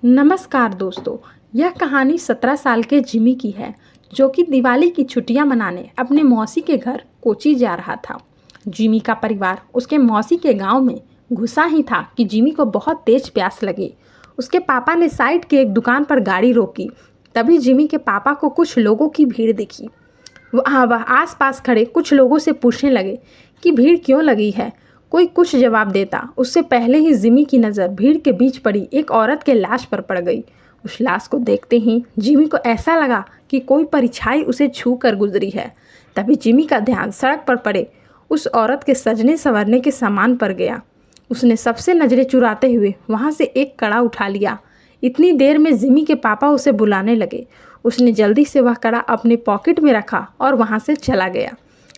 नमस्कार दोस्तों। यह कहानी 17 साल के जिमी की है, जो कि दिवाली की छुट्टियां मनाने अपने मौसी के घर कोची जा रहा था। जिमी का परिवार उसके मौसी के गांव में घुसा ही था कि जिमी को बहुत तेज प्यास लगी। उसके पापा ने साइड के एक दुकान पर गाड़ी रोकी। तभी जिमी के पापा को कुछ लोगों की भीड़ दिखी। वह आस-पास खड़े कुछ लोगों से पूछने लगे कि भीड़ क्यों लगी है। कोई कुछ जवाब देता, उससे पहले ही जिमी की नज़र भीड़ के बीच पड़ी एक औरत के लाश पर पड़ गई। उस लाश को देखते ही जिमी को ऐसा लगा कि कोई परछाई उसे छू कर गुजरी है। तभी जिमी का ध्यान सड़क पर पड़े उस औरत के सजने संवरने के सामान पर गया। उसने सबसे नज़रें चुराते हुए वहाँ से एक कड़ा उठा लिया। इतनी देर में जिमी के पापा उसे बुलाने लगे। उसने जल्दी से वह कड़ा अपने पॉकेट में रखा और वहाँ से चला गया।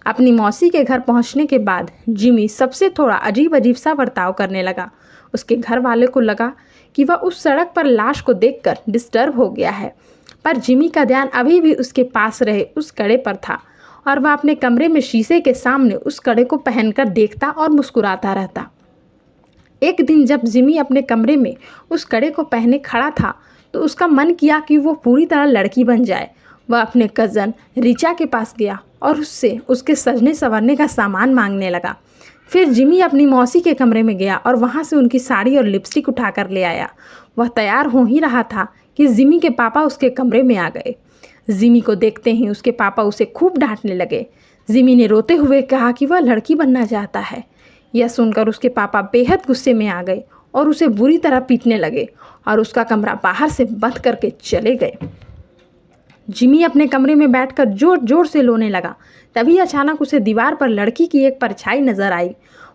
अपनी मौसी के घर पहुंचने के बाद जिमी सबसे थोड़ा अजीब अजीब सा बर्ताव करने लगा। उसके घर वाले को लगा कि वह उस सड़क पर लाश को देखकर डिस्टर्ब हो गया है, पर जिमी का ध्यान अभी भी उसके पास रहे उस कड़े पर था और वह अपने कमरे में शीशे के सामने उस कड़े को पहनकर देखता और मुस्कुराता रहता। एक दिन जब जिमी अपने कमरे में उस कड़े को पहने खड़ा था तो उसका मन किया कि वो पूरी तरह लड़की बन जाए। वह अपने कज़न रिचा के पास गया और उससे उसके सजने संवरने का सामान मांगने लगा। फिर जिमी अपनी मौसी के कमरे में गया और वहाँ से उनकी साड़ी और लिपस्टिक उठा कर ले आया। वह तैयार हो ही रहा था कि जिमी के पापा उसके कमरे में आ गए। जिमी को देखते ही उसके पापा उसे खूब डांटने लगे। जिमी ने रोते हुए कहा कि वह लड़की बनना चाहता है। यह सुनकर उसके पापा बेहद गुस्से में आ गए और उसे बुरी तरह पीटने लगे और उसका कमरा बाहर से बंद करके चले गए। जिमी अपने कमरे में बैठकर जोर जोर से रोने लगा। तभी अचानक उसे दीवार पर लड़की की एक परछाई नजर आई।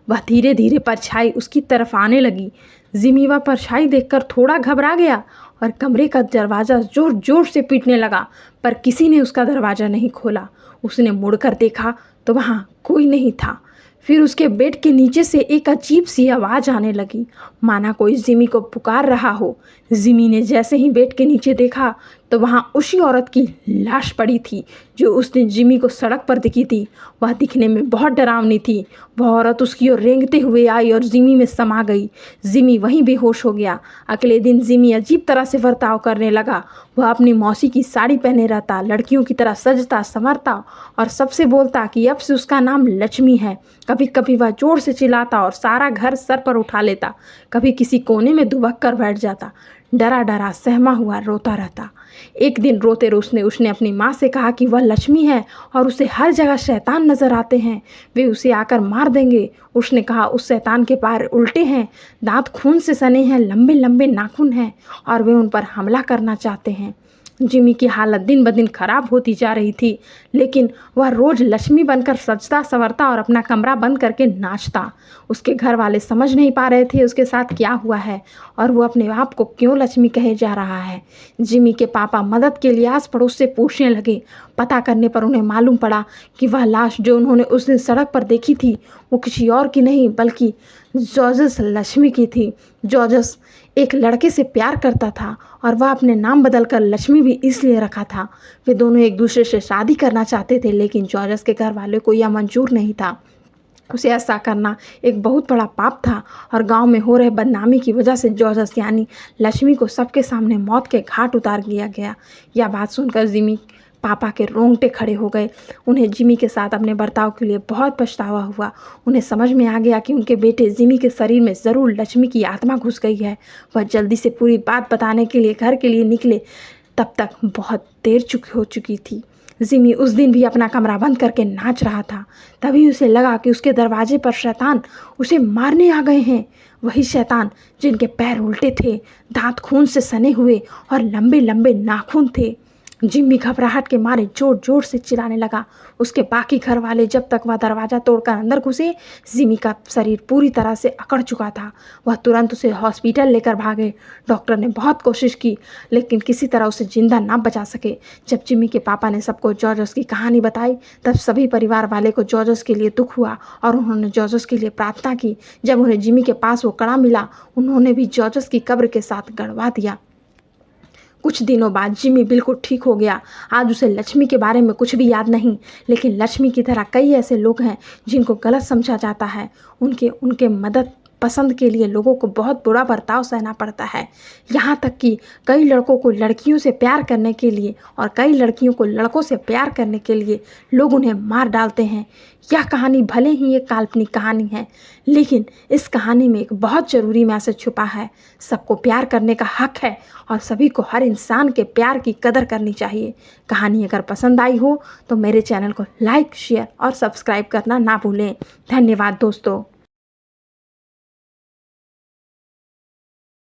वह धीरे धीरे परछाई उसकी तरफ आने लगी। जिमी वह परछाई देखकर थोड़ा घबरा गया और कमरे का दरवाज़ा जोर जोर से पीटने लगा, पर किसी ने उसका दरवाज़ा नहीं खोला। उसने मुड़कर देखा तो वहाँ कोई नहीं था। फिर उसके बेड के नीचे से एक अजीब सी आवाज़ आने लगी, माना कोई जिमी को पुकार रहा हो। जिमी ने जैसे ही बेड के नीचे देखा तो वहाँ उसी औरत की लाश पड़ी थी जो उस दिन जिमी को सड़क पर दिखी थी। वह दिखने में बहुत डरावनी थी। वह औरत उसकी ओर रेंगते हुए आई और जिमी में समा गई। जिमी वहीं बेहोश हो गया। अगले दिन जिमी अजीब तरह से बर्ताव करने लगा। वह अपनी मौसी की साड़ी पहने रहता, लड़कियों की तरह सजता संवरता और सबसे बोलता कि अब से उसका नाम लक्ष्मी है। कभी कभी वह जोर से चिल्लाता और सारा घर सर पर उठा लेता। कभी किसी कोने में दुबक कर बैठ जाता, डरा डरा सहमा हुआ रोता रहता। एक दिन रोते रोते उसने अपनी माँ से कहा कि वह लक्ष्मी है और उसे हर जगह शैतान नजर आते हैं, वे उसे आकर मार देंगे। उसने कहा उस शैतान के पैर उल्टे हैं, दांत खून से सने हैं, लंबे लंबे नाखून हैं और वे उन पर हमला करना चाहते हैं। जिमी की हालत दिन ब दिन खराब होती जा रही थी, लेकिन वह रोज़ लक्ष्मी बनकर सजता संवरता और अपना कमरा बंद करके नाचता। उसके घर वाले समझ नहीं पा रहे थे उसके साथ क्या हुआ है और वो अपने आप को क्यों लक्ष्मी कहे जा रहा है। जिमी के पापा मदद के लिए आस पड़ोस से पूछने लगे। पता करने पर उन्हें मालूम पड़ा कि वह लाश जो उन्होंने उस दिन सड़क पर देखी थी वो किसी और की नहीं बल्कि जॉर्जस लक्ष्मी की थी। जॉर्जस एक लड़के से प्यार करता था और वह अपने नाम बदलकर लक्ष्मी भी इसलिए रखा था। वे दोनों एक दूसरे से शादी करना चाहते थे, लेकिन जॉर्जस के घर वालों को यह मंजूर नहीं था। उसे ऐसा करना एक बहुत बड़ा पाप था और गांव में हो रहे बदनामी की वजह से जॉर्जस यानी लक्ष्मी को सबके सामने मौत के घाट उतार दिया गया। यह बात सुनकर जिमी पापा के रोंगटे खड़े हो गए। उन्हें जिमी के साथ अपने बर्ताव के लिए बहुत पछतावा हुआ। उन्हें समझ में आ गया कि उनके बेटे जिमी के शरीर में ज़रूर लक्ष्मी की आत्मा घुस गई है। वह जल्दी से पूरी बात बताने के लिए घर के लिए निकले। तब तक बहुत देर हो चुकी थी। जिमी उस दिन भी अपना कमरा बंद करके नाच रहा था। तभी उसे लगा कि उसके दरवाजे पर शैतान उसे मारने आ गए हैं। वही शैतान जिनके पैर उल्टे थे, दांत खून से सने हुए और लंबे लंबे नाखून थे। जिमी घबराहट के मारे जोर जोर से चिल्लाने लगा। उसके बाकी घर वाले जब तक वह दरवाज़ा तोड़कर अंदर घुसे, जिमी का शरीर पूरी तरह से अकड़ चुका था। वह तुरंत उसे हॉस्पिटल लेकर भागे। डॉक्टर ने बहुत कोशिश की, लेकिन किसी तरह उसे जिंदा ना बचा सके। जब जिमी के पापा ने सबको जॉर्जस की कहानी बताई, तब सभी परिवार वाले को जॉर्जस के लिए दुख हुआ और उन्होंने जॉर्जस के लिए प्रार्थना की। जब उन्हें जिमी के पास वो कड़ा मिला, उन्होंने भी जॉर्जस की कब्र के साथ गड़वा दिया। कुछ दिनों बाद जिमी बिल्कुल ठीक हो गया। आज उसे लक्ष्मी के बारे में कुछ भी याद नहीं, लेकिन लक्ष्मी की तरह कई ऐसे लोग हैं जिनको गलत समझा जाता है। उनके मदद पसंद के लिए लोगों को बहुत बुरा बर्ताव सहना पड़ता है। यहाँ तक कि कई लड़कों को लड़कियों से प्यार करने के लिए और कई लड़कियों को लड़कों से प्यार करने के लिए लोग उन्हें मार डालते हैं। यह कहानी भले ही एक काल्पनिक कहानी है, लेकिन इस कहानी में एक बहुत ज़रूरी मैसेज छुपा है। सबको प्यार करने का हक है और सभी को हर इंसान के प्यार की कदर करनी चाहिए। कहानी अगर पसंद आई हो तो मेरे चैनल को लाइक, शेयर और सब्सक्राइब करना ना भूलें। धन्यवाद दोस्तों।